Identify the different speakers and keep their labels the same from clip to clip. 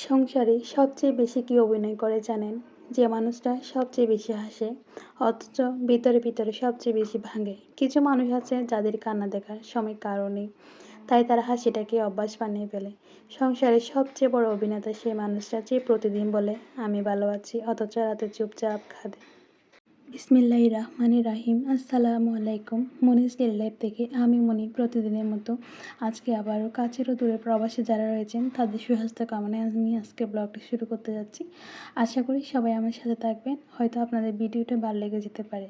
Speaker 1: সংসারে সবচেয়ে বেশি কি অভিনয় করে জানেন? যে মানুষটা সবচেয়ে বেশি হাসে অথচ ভিতরে ভিতরে সবচেয়ে বেশি ভাঙে। কিছু মানুষ আছে যাদের কান্না দেখার সময় কারো নেই, তাই তারা হাসিটাকে অভ্যাস বানিয়ে ফেলে। সংসারের সবচেয়ে বড় অভিনেতা সেই মানুষটা যে প্রতিদিন বলে আমি ভালো আছি অথচ রাতে চুপচাপ কাঁদে। বিসমিল্লাহির রহমানির রাহিম। আসসালামু আলাইকুম। মনিজ ডেইলি লাইফ থেকে আমি মনি প্রতিদিনের মতো আজকে আবারও কাছের ও দূরের প্রবাসী যারা রয়েছেন তাদের সুস্বাস্থ্য কামনায় আমি আজকে ব্লগটি শুরু করতে যাচ্ছি। আশা করি সবাই আমার সাথে থাকবেন, হয়তো আপনাদের ভিডিওটা ভালো লেগে যেতে পারে।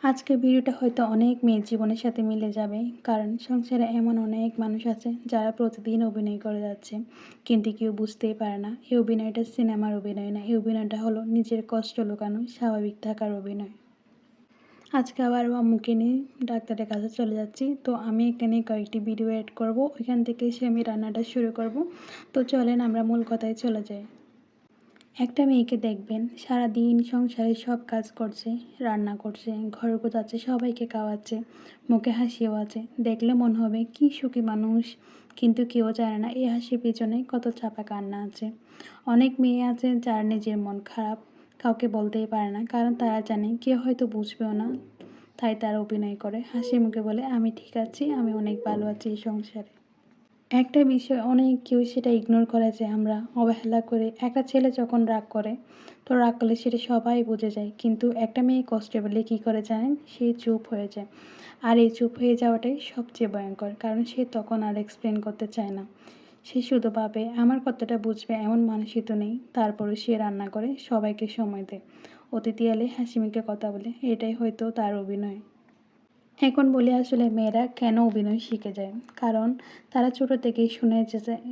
Speaker 1: আজকের ভিডিওটা হয়তো অনেক মেয়ের জীবনের সাথে মিলে যাবে, কারণ সংসারে এমন অনেক মানুষ আছে যারা প্রতিদিন অভিনয় করে যাচ্ছে, কিন্তু কেউ বুঝতেই পারে না এই অভিনয়টা সিনেমার অভিনয় না, এই অভিনয়টা হলো নিজের কষ্ট লুকানো স্বাভাবিক থাকার অভিনয়। আজকে আবার আম্মুকে নিয়ে ডাক্তারের কাছে চলে যাচ্ছি, তো আমি এখানে কয়েকটি ভিডিও এড করব, ওইখান থেকে এসে আমি রান্নাটা শুরু করব। তো চলেন আমরা মূল কথায় চলে যাই। একটা মেয়েকে দেখবেন সারাদিন সংসারে সব কাজ করছে, রান্না করছে, ঘর গোছাচ্ছে, সবাইকে খাওয়াচ্ছে, মুখে হাসিও আছে, দেখলে মনে হবে কি সুখী মানুষ। কিন্তু কেউ জানে না এই হাসির পেছনে কত চাপা কান্না আছে। অনেক মেয়ে আছে যার নিজের মন খারাপ, কাউকে বলতেই পারে না, কারণ তারা জানে কেউ হয়তো বুঝবেও না, তাই তারা অভিনয় করে, হাসি মুখে বলে আমি ঠিক আছি, আমি অনেক ভালো আছি এই সংসারে। একটা বিষয় অনেক কেউ সেটা ইগনোর করে যে আমরা অবহেলা করে। একটা ছেলে যখন রাগ করে, তো রাগ করলে সেটা সবাই বুঝে যায়, কিন্তু একটা মেয়ে কষ্টে পেলে কী করে জানেন? সে চুপ হয়ে যায়। আর এই চুপ হয়ে যাওয়াটাই সবচেয়ে ভয়ঙ্কর, কারণ সে তখন আর এক্সপ্লেন করতে চায় না। সে শুধু ভাবে আমার কথাটা বুঝবে এমন মানুষই তো নেই। তারপরে সে রান্না করে, সবাইকে সময় দেয়, অতিথি এলে হাসি মুখে কথা বলে, এটাই হয়তো তার অভিনয়। এখন বলি আসলে মেয়েরা কেন অভিনয় শিখে যায়? কারণ তারা ছোটো থেকেই শুনে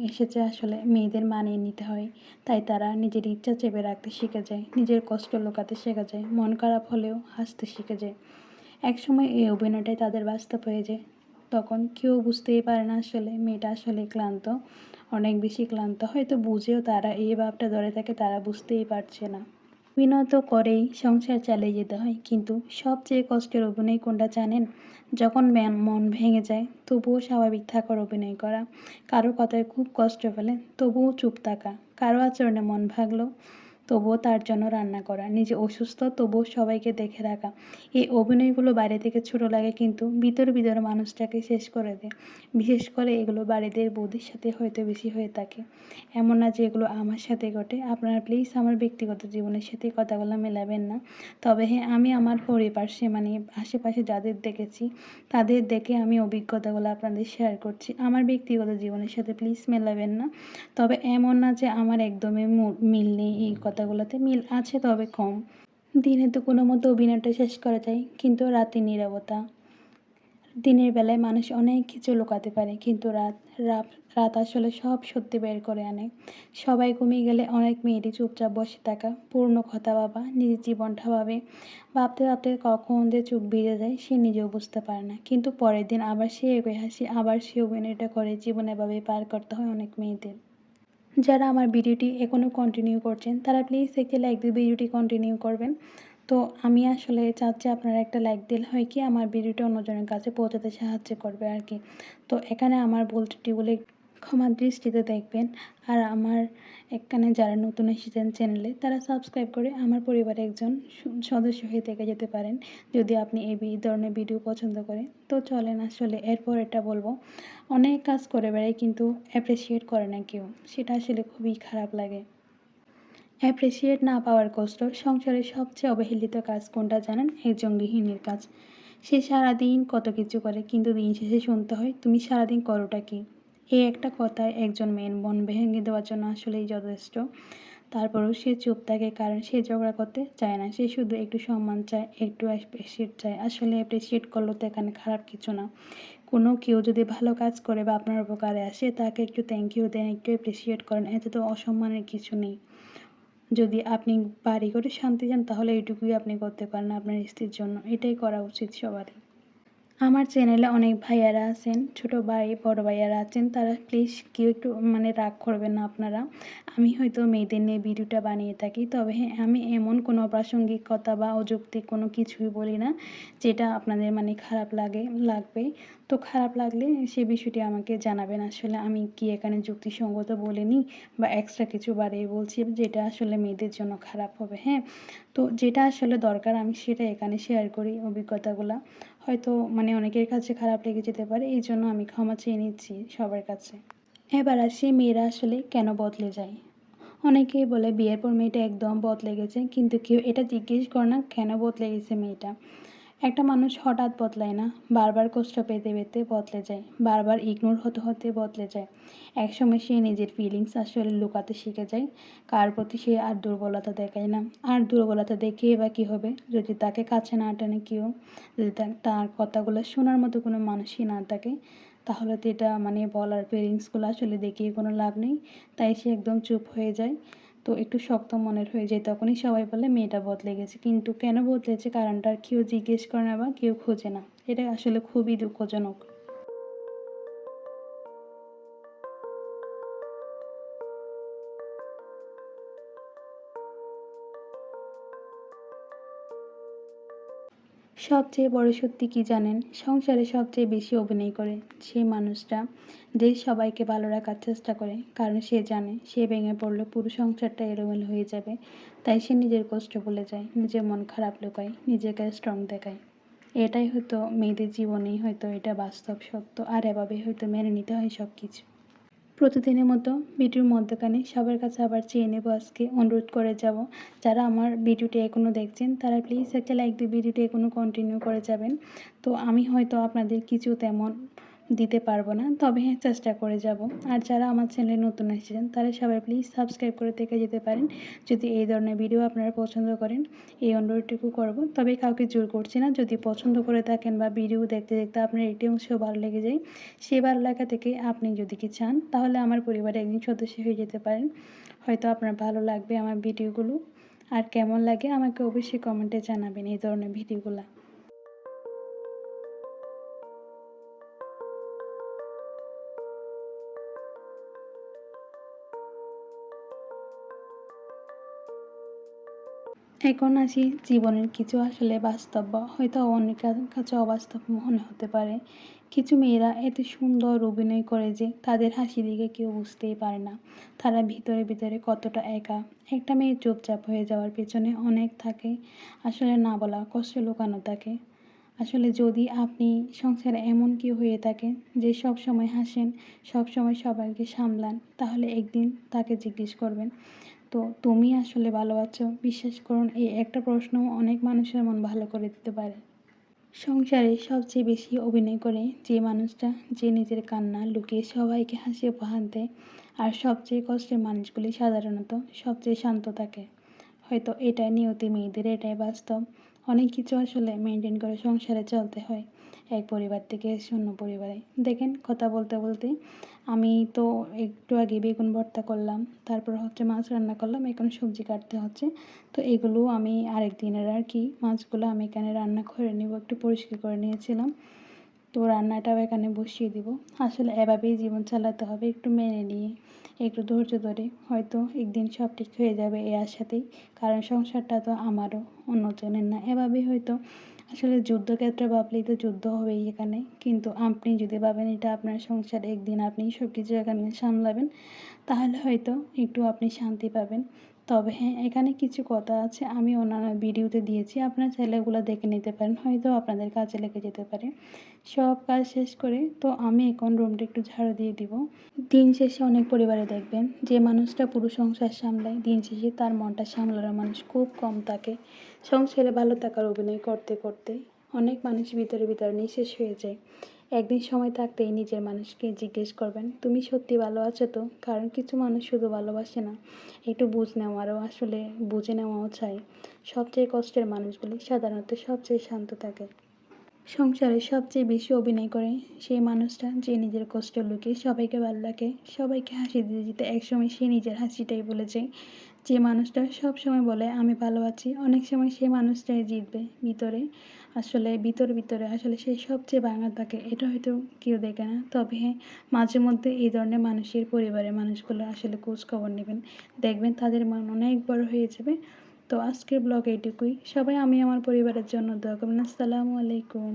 Speaker 1: এসেছে আসলে মেয়েদের মানিয়ে নিতে হয়, তাই তারা নিজের ইচ্ছা চেপে রাখতে শিখে যায়, নিজের কষ্ট লুকাতে শেখা যায়, মন খারাপ হলেও হাসতে শিখে যায়। একসময় এই অভিনয়টাই তাদের বাস্তব হয়ে যায়, তখন কেউ বুঝতেই পারে না আসলে মেয়েটা আসলে ক্লান্ত, অনেক বেশি ক্লান্ত, হয়তো বুঝেও তারা এই ভাবটা ধরে থাকে, তারা বুঝতেই পারছে না। অভিনয় তো করেই সংসার চালিয়ে যেতে হয়, কিন্তু সবচেয়ে কষ্টের অভিনয় কোনটা জানেন? যখন মন ভেঙে যায় তবুও স্বাভাবিক থাকার অভিনয় করা, কারো কথায় খুব কষ্ট পেলে তবুও চুপ থাকা, কারো আচরণে মন ভাগলো তবুও তার জন্য রান্না করা, নিজে অসুস্থ তবুও সবাইকে দেখে রাখা। এই অভিনয়গুলো বাইরে থেকে ছোট লাগে, কিন্তু ভিতরে ভিতরে মানুষটাকে শেষ করে দেয়। বিশেষ করে এগুলো বাড়িদের বৌদির সাথে হয়তো বেশি হয়ে থাকে। এমন না যে এগুলো আমার সাথে ঘটে, আপনারা প্লিজ আমার ব্যক্তিগত জীবনের সাথে কথাগুলো মেলাবেন না। তবে হ্যাঁ, আমি আমার পরিবার মানে আশেপাশে যাদের দেখেছি তাদের দেখে আমি অভিজ্ঞতাগুলো আপনাদের শেয়ার করছি, আমার ব্যক্তিগত জীবনের সাথে প্লিজ মেলাবেন না। তবে এমন না যে আমার একদমই মিল নেই, এই কথাগুলোতে মিল আছে তবে কম। দিনে তো কোনো মতো অভিনয়টা শেষ করা যায়, কিন্তু রাতে নীরবতা। দিনের বেলায় মানুষ অনেক কিছু লুকাতে পারে, কিন্তু রাত রাত আসলে সব সত্যি বের করে আনে। সবাই ঘুমিয়ে গেলে অনেক মেয়েরই চুপচাপ বসে থাকা, পূর্ণ কথা ভাবা, নিজের জীবনটা ভাবে, ভাবতে ভাবতে কখন যে চোখ ভিজে যায় সে নিজেও বুঝতে পারে না, কিন্তু পরের দিন আবার সে একই হাসি, আবার সে অভিনয়টা করে, জীবনে এভাবে পার করতে হয় অনেক মেয়েদের। যারা আমার ভিডিওটি এখনও কন্টিনিউ করছেন তারা প্লিজ একটি লাইক দিয়ে ভিডিওটি কন্টিনিউ করবেন। তো আমি আসলে চাচ্ছি আপনারা একটা লাইক দিলে হয় কি আমার ভিডিওটা অন্যজনের কাছে পৌঁছাতে সাহায্য করবে আর কি। তো এখানে আমার ভুল ত্রুটিগুলো ক্ষমার দৃষ্টিতে দেখবেন। আর আমার এখানে যারা নতুন এসেছেন চ্যানেলে তারা সাবস্ক্রাইব করে আমার পরিবারে একজন সদস্য হয়ে থেকে যেতে পারেন, যদি আপনি এই ধরনের ভিডিও পছন্দ করেন। তো চলেন আসলে এরপর এটা বলবো, অনেক কাজ করে বেড়াই কিন্তু অ্যাপ্রিসিয়েট করে না কেউ, সেটা আসলে খুবই খারাপ লাগে। অ্যাপ্রিসিয়েট না পাওয়ার কষ্ট। সংসারের সবচেয়ে অবহেলিত কাজ কোনটা জানেন? একজন গৃহিণীর কাজ। সে সারাদিন কত কিছু করে, কিন্তু দিন শেষে শুনতে হয় তুমি সারাদিন করোটা কি? এই একটা কথায় একজন মেয়ের মন ভেঙে দেওয়ার জন্য আসলেই যথেষ্ট। তারপরেও সে চুপ থাকে, কারণ সে ঝগড়া করতে চায় না, সে শুধু একটু সম্মান চায়, একটু অ্যাপ্রিসিয়েট চায়। আসলে অ্যাপ্রিসিয়েট করলেও তো এখানে খারাপ কিছু না। কেউ যদি ভালো কাজ করে বা আপনার উপকারে আসে তাকে একটু থ্যাংক ইউ দেন, একটু অ্যাপ্রিসিয়েট করেন, এতে তো অসম্মানের কিছু নেই। যদি আপনি বাড়ি করে শান্তি চান তাহলে এইটুকুই আপনি করতে পারেন আপনার স্ত্রীর জন্য, এটাই করা উচিত সবারই। আমার চ্যানেলে অনেক ভাইয়ারা আছেন, ছোট ভাই বড় ভাইয়ারা আছেন, তারা প্লিজ কেউ একটু রাগ করবেন না আপনারা। আমি হয়তো মেয়েদের নিয়ে ভিডিওটা বানিয়ে থাকি, তবে হ্যাঁ, আমি এমন কোনো অপ্রাসঙ্গিক কথা বা অযৌক্তিক কোনো কিছুই বলি না যেটা আপনাদের খারাপ লাগবে। তো খারাপ লাগলে সে বিষয়টি আমাকে জানাবেন। আসলে আমি কি এখানে যুক্তিসঙ্গত বলিনি বা এক্সট্রা কিছু বাড়িয়ে বলছি যেটা আসলে মেয়েদের জন্য খারাপ হবে, হ্যাঁ? তো যেটা আসলে দরকার আমি সেটা এখানে শেয়ার করি অভিজ্ঞতাগুলা। হয়তো অনেকের কাছে খারাপ লেগে যেতে পারে। এইজন্য আমি ক্ষমা চেয়ে নিচ্ছি সবার কাছে। এবার আসি মেয়েরা আসলে কেন বদলে যায়? অনেকেই বলে বিয়ের পর মেয়েটা একদম বদলে গেছে। কিন্তু কেউ এটা জিজ্ঞেস করে না কেন বদলে গেছে মেয়েটা। একটা মানুষ হঠাৎ বদলায় না। বারবার কষ্ট পেতে, পেতে বদলে যায়। বারবার ইগনোর হতে, হতে বদলে যায়। একসময় সে নিজের ফিলিংস আসলে লুকাতে শিখে যায়। কার প্রতি সে আর দুর্বলতা দেখায় না। আর দুর্বলতা দেখিয়ে বা কী হবে? যদি তাকে কাছে না টানে কেউ, যদি তার কথাগুলো শোনার মতো কোনো মানুষই না থাকে, তাহলে তো এটা বলার ফিলিংসগুলো আসলে দেখিয়ে কোনো লাভ নেই। তাই সে একদম চুপ হয়ে যায়। তো একটু শক্ত মনের হয়ে যায়। তখনই সবাই বলে মেয়েটা বদলে গেছে। কিন্তু কেন বদলেছে কারণটা আর কেউ জিজ্ঞেস করে না বা কেউ খোঁজে না। এটা আসলে খুবই দুঃখজনক। সবচেয়ে বড় সত্যি কি জানেন? সংসারে সবচেয়ে বেশি অভিনয় করে সেই মানুষটা যে সবাইকে ভালো রাখার চেষ্টা করে। কারণ সে জানে সে ভেঙে পড়লে পুরো সংসারটা এলোমেলো হয়ে যাবে। তাই সে নিজের কষ্ট ভুলে যায়, নিজের মন খারাপ লুকায়, নিজেকে স্ট্রং দেখায়। এটাই হয়তো মেয়েদের জীবনেই হয়তো এটা বাস্তব সত্য। আর এভাবেই হয়তো মেনে নিতে হয় সবকিছু। প্রতিদিনের মতো ভিডিওর মধ্যখানে সবার কাছে আবার চেয়ে নেব আজকে অনুরোধ করে যাব। যারা আমার ভিডিওটি এখনও দেখছেন তারা প্লিজ একটা লাইক দিয়ে ভিডিওটি এখনও কন্টিনিউ করে যাবেন। তো আমি হয়তো আপনাদের কিছু তেমন দিতে পারবো না, তবে হ্যাঁ চেষ্টা করে যাব। আর যারা আমার চ্যানেলে নতুন এসেছেন তারা সবাই প্লিজ সাবস্ক্রাইব করে থেকে যেতে পারেন যদি এই ধরনের ভিডিও আপনারা পছন্দ করেন। এই অনুরোধটুকু করব, তবে কাউকে জোর করছি না। যদি পছন্দ করে থাকেন বা ভিডিও দেখতে দেখতে আপনার একটি অংশও ভালো লেগে যায়, সেই ভালো লাগা থেকে আপনি যদি কি চান তাহলে আমার পরিবারের একজন সদস্য হয়ে যেতে পারেন। হয়তো আপনার ভালো লাগবে আমার ভিডিওগুলো। আর কেমন লাগে আমাকে অবশ্যই কমেন্টে জানাবেন এই ধরনের ভিডিওগুলো। এখন আসি জীবনের কিছু আসলে বাস্তব বা হয়তো অনেকের কাছে অবাস্তব মনে হতে পারে। কিছু মেয়েরা এত সুন্দর অভিনয় করে যে তাদের হাসি দেখে কেউ বুঝতেই পারে না তারা ভিতরে ভিতরে কতটা একা। একটা মেয়ে চুপচাপ হয়ে যাওয়ার পেছনে অনেক থাকে, আসলে না বলা কষ্ট লুকানো থাকে। আসলে যদি আপনি সংসারে এমন কেউ হয়ে থাকেন যে সব সময় হাসেন, সব সময় সবাইকে সামলান, তাহলে একদিন তাকে জিজ্ঞেস করবেন, তো তুমি আসলে ভালো আছো? বিশ্বাস করুন এই একটা প্রশ্ন অনেক মানুষের মন ভালো করে দিতে পারে। সংসারে সবচেয়ে বেশি অভিনয় করে যে মানুষটা, যে নিজের কান্না লুকিয়ে সবাইকে হাসি উপহার দেয়। আর সবচেয়ে কষ্টের মানুষগুলি সাধারণত সবচেয়ে শান্ত থাকে। হয়তো এটাই নিয়তি মেয়েদের, এটাই বাস্তব। অনেক কিছু আসলে মেনটেন করে সংসারে চলতে হয়। এক পরিবার থেকে অন্য পরিবারে। দেখেন কথা বলতে বলতে আমি তো একটু আগে বেগুন ভর্তা করলাম, তারপর হচ্ছে মাছ রান্না করলাম, এখন সবজি কাটতে হচ্ছে। তো এগুলো আমি আরেক দিনের আর কি, মাছগুলো আমি এখানে রান্না করে নেব, একটু পরিষ্কার করে নিয়েছিলাম। তো রান্নাটাও এখানে বসিয়ে দিব। আসলে এভাবেই জীবন চালাতে হবে, একটু মেনে নিয়ে, একটু ধৈর্য ধরে। হয়তো একদিন সব ঠিক হয়ে যাবে এই আশাতেই। কারণ সংসারটা তো আমারও, অন্যজনের না। এভাবেই হয়তো আসলে যুদ্ধক্ষেত্রে ভাবলেই তো যুদ্ধ হবেই এখানে। কিন্তু আপনি যদি ভাবেন এটা আপনার সংসার, একদিন আপনি সব কিছু এখানে সামলাবেন, তাহলে হয়তো একটু আপনি শান্তি পাবেন। তবে হ্যাঁ, এখানে কিছু কথা আছে আমি অন্যান্য ভিডিওতে দিয়েছি। আপনারা চাইলে ওগুলো দেখে নিতে পারেন। হয়তো আপনাদের কাজে লেগে যেতে পারে। সব কাজ শেষ করে তো আমি এখন রুমটা একটু ঝাড়ু দিয়ে দিব। দিন শেষে অনেক পরিবারে দেখবেন যে মানুষটা পুরো সংসার সামলায়, দিন শেষে তার মনটা সামলানোর মানুষ খুব কম থাকে। সংসারে ভালো থাকার অভিনয় করতে করতে অনেক মানুষ ভিতরে ভিতরে নিঃশেষ হয়ে যায়। একদিন সময় থাকতেই নিজের মানুষকে জিজ্ঞেস করবেন, তুমি সত্যি ভালো আছো তো? কারণ কিছু মানুষ শুধু ভালোবাসে না, একটু নেওয়ারও আসলে বুঝে নেওয়াও চায়। সবচেয়ে কষ্টের মানুষগুলি সাধারণত সবচেয়ে শান্ত থাকে। সংসারে সবচেয়ে বেশি অভিনয় করে সেই মানুষটা যে নিজের কষ্ট লুকিয়ে সবাইকে ভালো রাখে, সবাইকে হাসি দিতে দিতে একসময় সে নিজের হাসিটাই ভুলে যায়। যে মানুষটা সব সময় বলে আমি ভালো আছি, অনেক সময় সেই মানুষটাই জিতবে ভিতরে। আসলে ভিতরে ভিতরে আসলে সে সবচেয়ে ভাঙা থাকে, এটা হয়তো কেউ দেখে না। তবে হ্যাঁ, মাঝে মধ্যে এই ধরনের মানুষের পরিবারের মানুষগুলো আসলে খোঁজ খবর নেবেন, দেখবেন তাদের মন অনেক বড় হয়ে যাবে। তো আজকের ব্লগ এইটুকুই। সবাই আমি আমার পরিবারের জন্য দোয়া করবেন। আসসালামু আলাইকুম।